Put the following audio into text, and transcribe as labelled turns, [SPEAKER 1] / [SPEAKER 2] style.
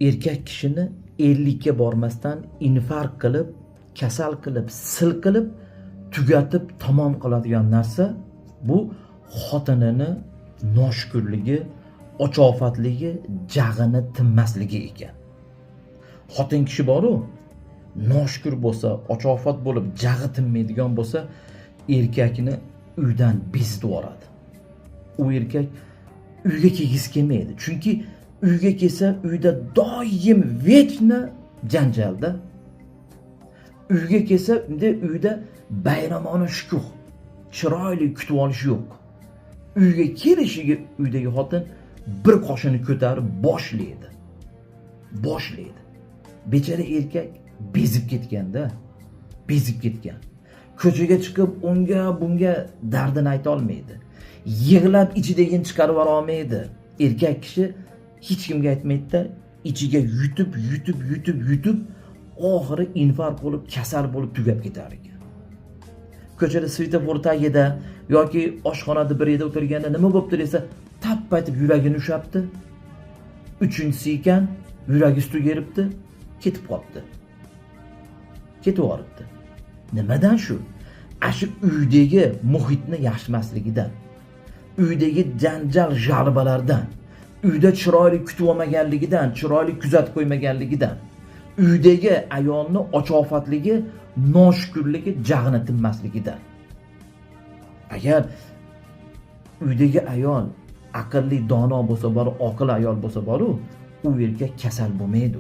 [SPEAKER 1] erkak kishini 50 ga bormasdan infarkt qilib, kasal qilib, sil qilib, tugatib tamom qiladigan narsa bu xotinini noshukurligi, ochofatligi, jag'ini tinmasligi ekan. Xotin kishi boru, noshukur bo'lsa, ochofat bo'lib, jag'i tinmaydigan bo'lsa, erkakni uydan bezitib yuboradi. U erkak uyga kelgisi kelmaydi. Chunki uyga kelsa, uyda doim vechna janjalda. Uyga kelsa, uyda bayramona shukuh, chiroyli kutib olish yo'q. Uyga kelishiga uydagi xotin bir qoshini ko'tarib boshlaydi. Bechara erkak bezib ketganda, bezib ketgan. Ko'chaga chiqib unga bunga dardini ayta olmaydi. Yig'lab ichidagini chiqarib olmaydi. Erkak kishi hech kimga aytmaydi-da, ichiga yutib oxiri infarkt bo'lib, kasal bo'lib tugab ketar ekan. Ko'chada svetofor tagida yoki oshxonada bir yerda o'tirganda nima bo'pti desa, tappa etib yuragini ushabdi. Uchinchisi ekan, yuragi ustiga eribdi, ketib qolibdi. Ketib yuboribdi. Nimadan shu? Shu uydagi muhitni yaxshimasligidan, uydagi janjal jarbalardan, uyda chiroyli kutib olmaganligidan, chiroyli kuzatib qo'ymaganligidan, uydagi ayolni ochofatligi, noshukurligi, jag'ini tinmasligidan. Agar uydagi ayol aqlli, dono bo'lsa, oqil ayol bo'lsa, u erkak kasal bo'lmaydi.